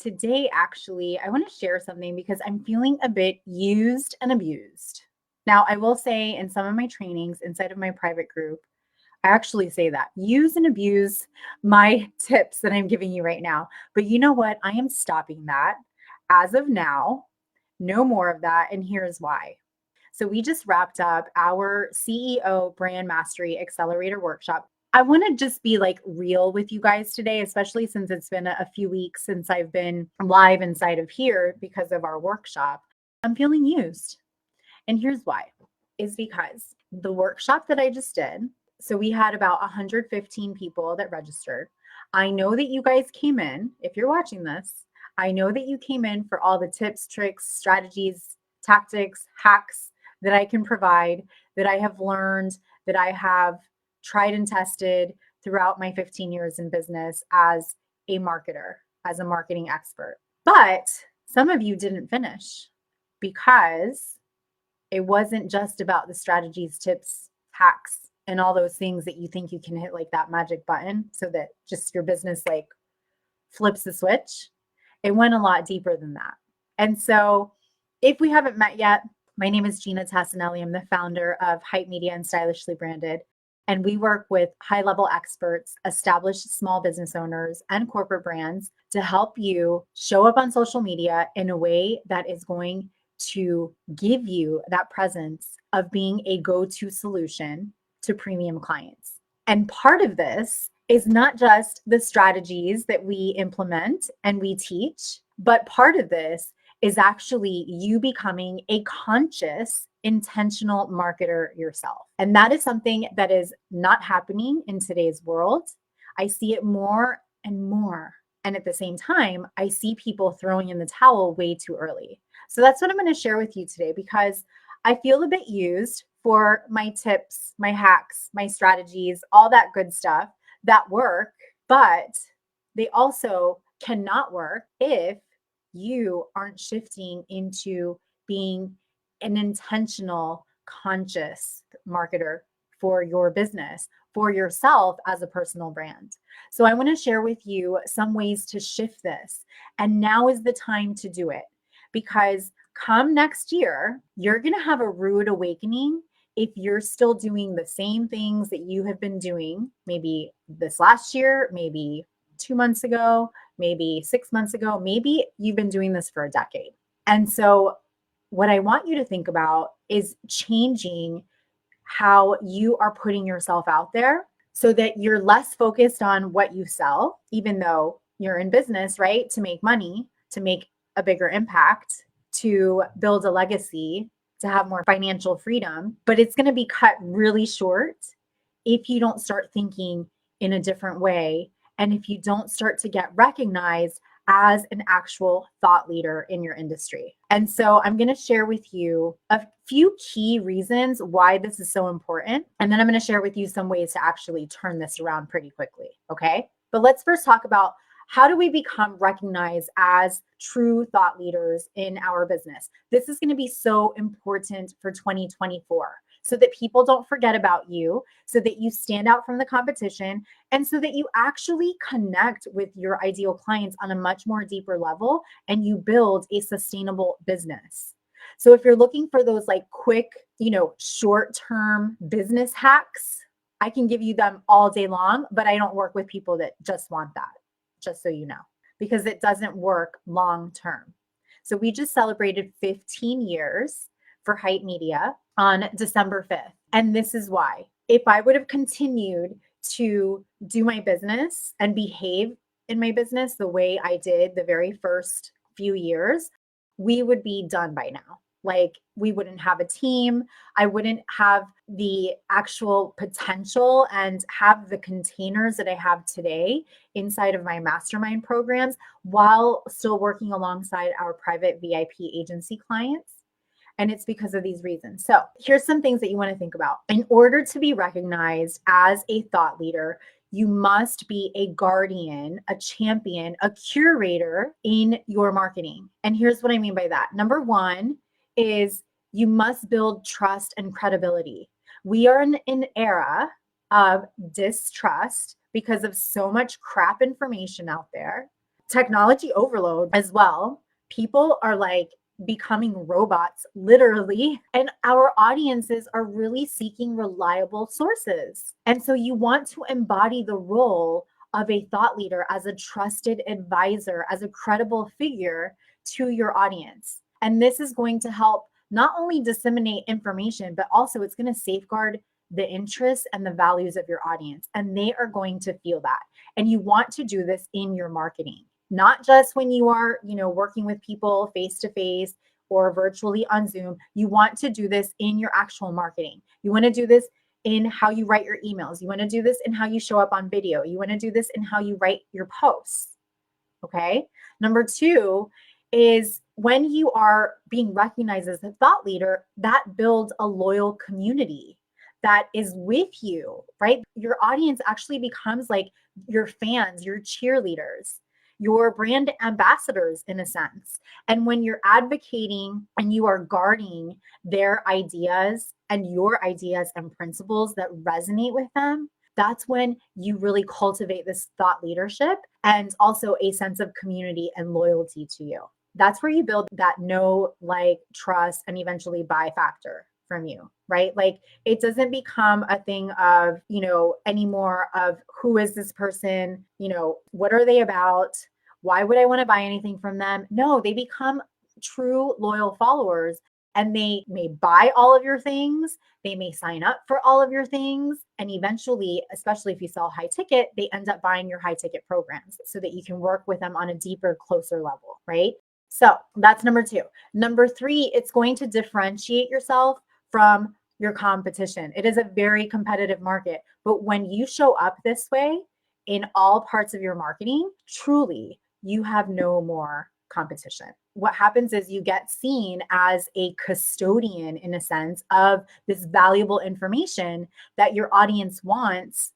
today, actually, I want to share something because I'm feeling a bit used and abused. Now, I will say in some of my trainings inside of my private group, I actually say that use and abuse my tips that I'm giving you right now. But you know what? I am stopping that as of now. No more of that. And here's why. So, we just wrapped up our CEO Brand Mastery Accelerator workshop. I want to just be like real with you guys today, especially since it's been a few weeks since I've been live inside of here because of our workshop. I'm feeling used. And here's why is because the workshop that I just did, so we had about 115 people that registered. I know that you guys came in, if you're watching this, I know that you came in for all the tips, tricks, strategies, tactics, hacks that I can provide, that I have learned, that I have tried and tested throughout my 15 years in business as a marketer, as a marketing expert. But some of you didn't finish because it wasn't just about the strategies, tips, hacks, and all those things that you think you can hit like that magic button so that just your business like flips the switch. It went a lot deeper than that. And so if we haven't met yet, my name is Ginna Tassanelli. I'm the founder of Hype Media and Stylishly Branded. And we work with high-level experts, established small business owners, and corporate brands to help you show up on social media in a way that is going to give you that presence of being a go-to solution to premium clients. And part of this is not just the strategies that we implement and we teach, but part of this is actually you becoming a conscious, intentional marketer yourself. And that is something that is not happening in today's world. I see it more and more. And at the same time, I see people throwing in the towel way too early. So that's what I'm going to share with you today because I feel a bit used for my tips, my hacks, my strategies, all that good stuff that work, but they also cannot work if you aren't shifting into being an intentional, conscious marketer for your business, for yourself as a personal brand. So I want to share with you some ways to shift this. And now is the time to do it because come next year, you're going to have a rude awakening if you're still doing the same things that you have been doing, maybe this last year, maybe 2 months ago, maybe 6 months ago, maybe you've been doing this for a decade. And so what I want you to think about is changing how you are putting yourself out there so that you're less focused on what you sell, even though you're in business, right? To make money, to make a bigger impact, to build a legacy, to have more financial freedom. But it's going to be cut really short if you don't start thinking in a different way and if you don't start to get recognized as an actual thought leader in your industry. And so I'm going to share with you a few key reasons why this is so important. And then I'm going to share with you some ways to actually turn this around pretty quickly. Okay. But let's first talk about how do we become recognized as true thought leaders in our business? This is going to be so important for 2024 so that people don't forget about you, so that you stand out from the competition, and so that you actually connect with your ideal clients on a much more deeper level and you build a sustainable business. So if you're looking for those like quick, short-term business hacks, I can give you them all day long, but I don't work with people that just want that, just so you know, because it doesn't work long-term. So we just celebrated 15 years for Hype Media on December 5th. And this is why. If I would have continued to do my business and behave in my business the way I did the very first few years, we would be done by now. Like we wouldn't have a team. I wouldn't have the actual potential and have the containers that I have today inside of my mastermind programs while still working alongside our private VIP agency clients. And it's because of these reasons. So here's some things that you want to think about. In order to be recognized as a thought leader, you must be a guardian, a champion, a curator in your marketing. And here's what I mean by that. Number one is you must build trust and credibility. We are in an era of distrust because of so much crap information out there. technology overload as well. People are like becoming robots, literally, and our audiences are really seeking reliable sources. And so you want to embody the role of a thought leader as a trusted advisor, as a credible figure to your audience. And this is going to help not only disseminate information, but also it's going to safeguard the interests and the values of your audience. And they are going to feel that. And you want to do this in your marketing, not just when you are, working with people face to face or virtually on Zoom. You want to do this in your actual marketing. You want to do this in how you write your emails. You want to do this in how you show up on video. You want to do this in how you write your posts. Okay. Number two is when you are being recognized as a thought leader, that builds a loyal community that is with you, right? Your audience actually becomes like your fans, your cheerleaders, your brand ambassadors in a sense. And when you're advocating and you are guarding their ideas and your ideas and principles that resonate with them, that's when you really cultivate this thought leadership and also a sense of community and loyalty to you. That's where you build that know, like, trust, and eventually buy factor from you, right? Like it doesn't become a thing of, anymore of who is this person? What are they about? Why would I want to buy anything from them? No, they become true loyal followers and they may buy all of your things. They may sign up for all of your things. And eventually, especially if you sell high ticket, they end up buying your high ticket programs so that you can work with them on a deeper, closer level, right? So that's number two. Number three, it's going to differentiate yourself from your competition. It is a very competitive market, but when you show up this way in all parts of your marketing, truly, you have no more competition. What happens is you get seen as a custodian, in a sense, of this valuable information that your audience wants,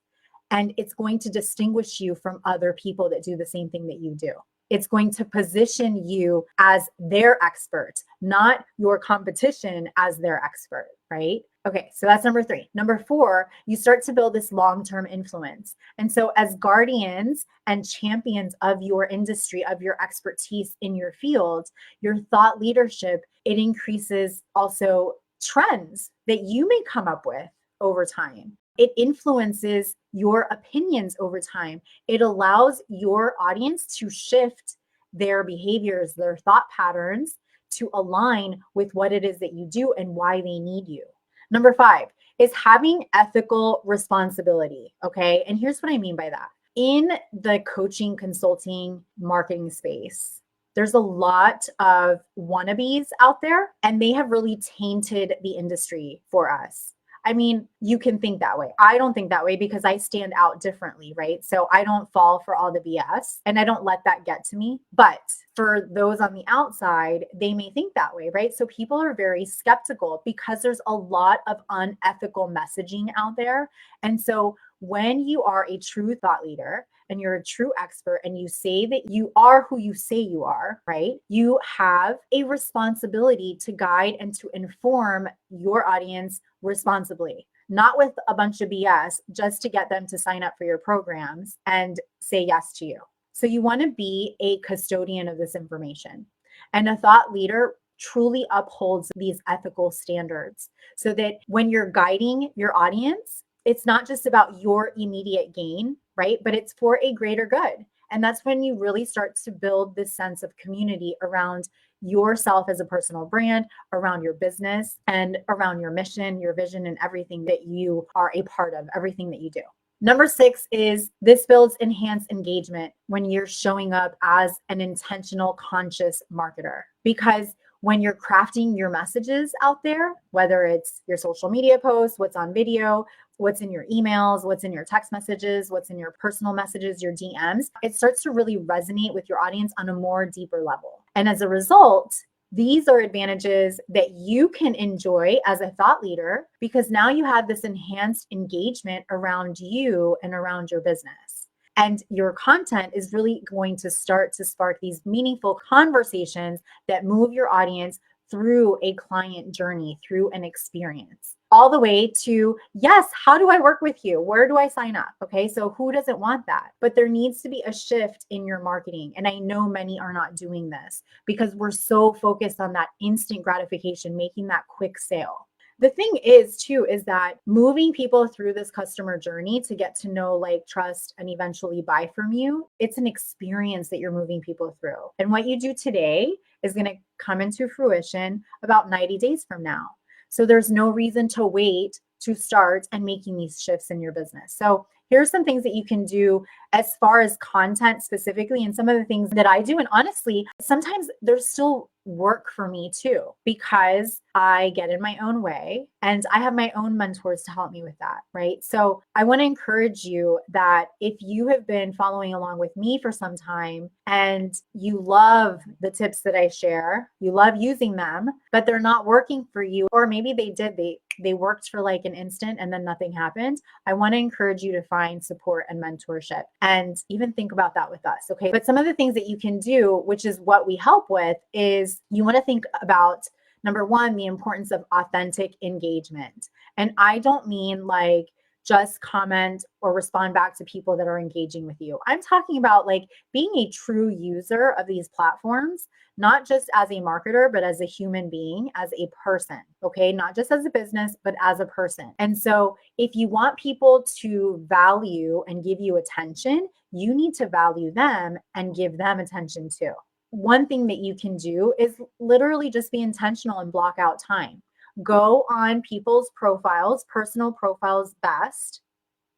and it's going to distinguish you from other people that do the same thing that you do. It's going to position you as their expert, not your competition as their expert, right? Okay, so that's number three. Number four, you start to build this long-term influence. And so as guardians and champions of your industry, of your expertise in your field, your thought leadership, it increases also trends that you may come up with over time. It influences your opinions over time. It allows your audience to shift their behaviors, their thought patterns to align with what it is that you do and why they need you. Number five is having ethical responsibility. Okay. And here's what I mean by that. In the coaching, consulting, marketing space, there's a lot of wannabes out there, and they have really tainted the industry for us. I mean, you can think that way. I don't think that way because I stand out differently, right? So I don't fall for all the BS and I don't let that get to me. But for those on the outside, they may think that way, right? So people are very skeptical because there's a lot of unethical messaging out there. And so when you are a true thought leader and you're a true expert and you say that you are who you say you are, right? You have a responsibility to guide and to inform your audience responsibly, not with a bunch of BS just to get them to sign up for your programs and say yes to you. So you want to be a custodian of this information. And a thought leader truly upholds these ethical standards so that when you're guiding your audience, it's not just about your immediate gain, right? But it's for a greater good. And that's when you really start to build this sense of community around yourself as a personal brand, around your business, and around your mission, your vision, and everything that you are a part of, everything that you do. Number six is this builds enhanced engagement when you're showing up as an intentional, conscious marketer. Because when you're crafting your messages out there, whether it's your social media posts, what's on video, what's in your emails, what's in your text messages, what's in your personal messages, your DMs, it starts to really resonate with your audience on a more deeper level. And as a result, these are advantages that you can enjoy as a thought leader because now you have this enhanced engagement around you and around your business. And your content is really going to start to spark these meaningful conversations that move your audience through a client journey, through an experience. all the way to, yes, how do I work with you? Where do I sign up? Okay, so who doesn't want that? But there needs to be a shift in your marketing. And I know many are not doing this because we're so focused on that instant gratification, making that quick sale. The thing is, too, is that moving people through this customer journey to get to know, like, trust, and eventually buy from you, it's an experience that you're moving people through. And what you do today is going to come into fruition about 90 days from now. So there's no reason to wait to start and making these shifts in your business. So here's some things that you can do as far as content specifically, and some of the things that I do. And honestly, sometimes there's still work for me too, because I get in my own way and I have my own mentors to help me with that, right? So I want to encourage you that if you have been following along with me for some time and you love the tips that I share, you love using them, but they're not working for you, or maybe they worked for like an instant and then nothing happened, I want to encourage you to find support and mentorship and even think about that with us. Okay. But some of the things that you can do, which is what we help with, is you want to think about, number one, the importance of authentic engagement. And I don't mean like just comment or respond back to people that are engaging with you. I'm talking about like being a true user of these platforms, not just as a marketer, but as a human being, as a person, okay? Not just as a business, but as a person. And so if you want people to value and give you attention, you need to value them and give them attention too. One thing that you can do is literally just be intentional and block out time. Go on people's profiles, personal profiles best,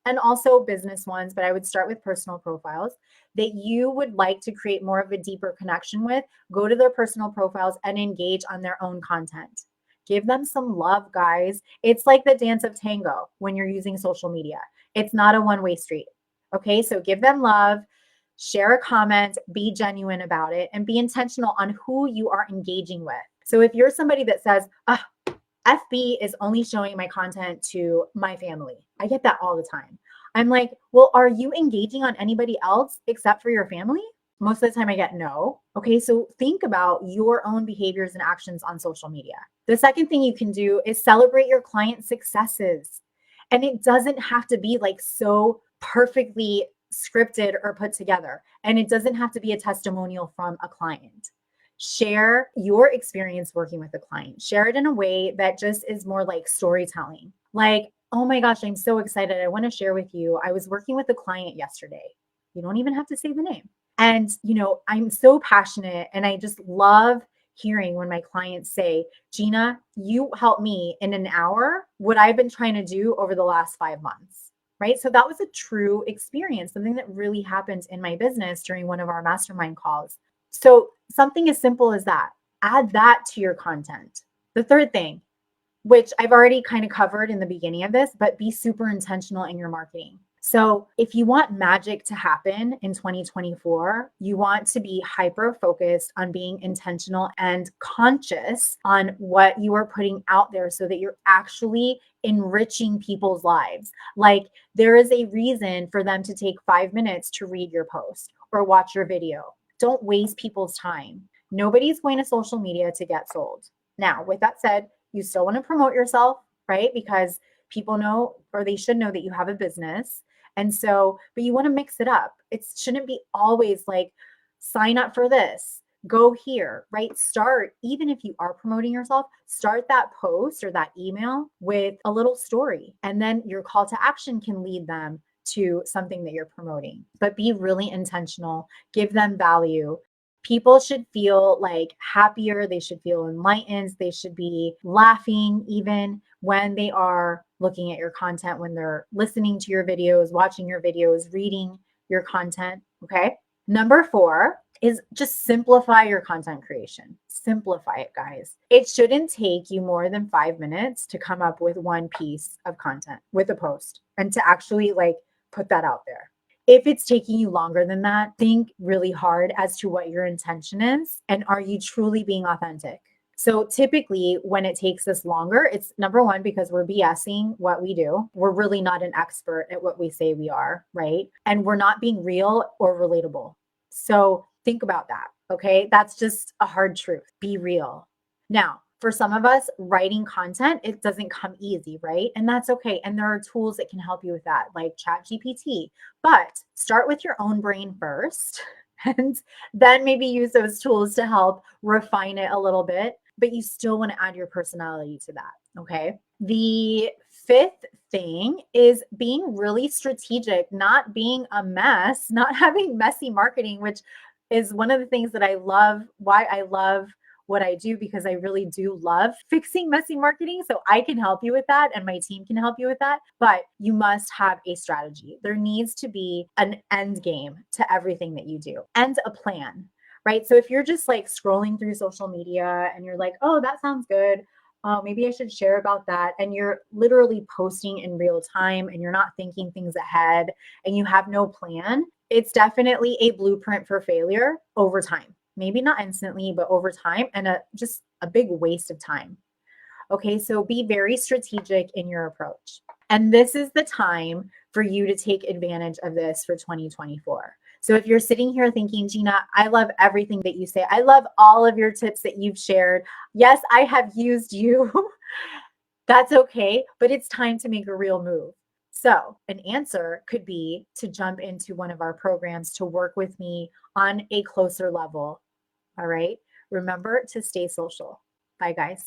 and also business ones, but I would start with personal profiles that you would like to create more of a deeper connection with. Go to their personal profiles and engage on their own content. Give them some love, guys. It's like the dance of tango when you're using social media. It's not a one-way street. Okay, so give them love, share a comment, be genuine about it, and be intentional on who you are engaging with. So if you're somebody that says, FB is only showing my content to my family, I get that all the time. I'm like, well, are you engaging on anybody else except for your family? Most of the time I get no. Okay, so think about your own behaviors and actions on social media. The second thing you can do is celebrate your client successes. And it doesn't have to be like so perfectly scripted or put together. And it doesn't have to be a testimonial from a client. Share your experience working with a client. Share it in a way that just is more like storytelling. Like, oh my gosh, I'm so excited. I want to share with you. I was working with a client yesterday. You don't even have to say the name. And, I'm so passionate and I just love hearing when my clients say, Ginna, you helped me in an hour what I've been trying to do over the last 5 months. Right. So that was a true experience, something that really happened in my business during one of our mastermind calls. So something as simple as that, add that to your content. The third thing, which I've already kind of covered in the beginning of this, but be super intentional in your marketing. So if you want magic to happen in 2024, you want to be hyper focused on being intentional and conscious on what you are putting out there so that you're actually enriching people's lives. Like there is a reason for them to take 5 minutes to read your post or watch your video. Don't waste people's time. Nobody's going to social media to get sold. Now, with that said, you still want to promote yourself, right? Because people know, or they should know that you have a business. And so, but you want to mix it up. It shouldn't be always like, sign up for this, go here, right? Start, even if you are promoting yourself, start that post or that email with a little story. And then your call to action can lead them to something that you're promoting. But be really intentional, give them value. People should feel like happier. They should feel enlightened. They should be laughing even when they are looking at your content, when they're listening to your videos, watching your videos, reading your content. Okay. Number 4 is just simplify your content creation. Simplify it, guys. It shouldn't take you more than 5 minutes to come up with one piece of content with a post and to actually like put that out there. If it's taking you longer than that, think really hard as to what your intention is and are you truly being authentic? So typically when it takes us longer, it's number one, because we're BSing what we do. We're really not an expert at what we say we are, right? And we're not being real or relatable. So think about that, okay? That's just a hard truth. Be real. Now, For some of us, writing content, it doesn't come easy, right? And that's okay. And there are tools that can help you with that, like ChatGPT. But start with your own brain first, and then maybe use those tools to help refine it a little bit. But you still want to add your personality to that. Okay. The fifth thing is being really strategic, not being a mess, not having messy marketing, which is one of the things that I love, why I love what I do, because I really do love fixing messy marketing. So I can help you with that and my team can help you with that. But you must have a strategy. There needs to be an end game to everything that you do and a plan, right? So if you're just like scrolling through social media and you're like, oh, that sounds good. Oh, maybe I should share about that. And you're literally posting in real time and you're not thinking things ahead and you have no plan, it's definitely a blueprint for failure over time. Maybe not instantly, but over time, and just a big waste of time. Okay, so be very strategic in your approach. And this is the time for you to take advantage of this for 2024. So if you're sitting here thinking, Ginna, I love everything that you say. I love all of your tips that you've shared. Yes, I have used you. That's okay, but it's time to make a real move. So, an answer could be to jump into one of our programs to work with me on a closer level. All right. Remember to stay social. Bye, guys.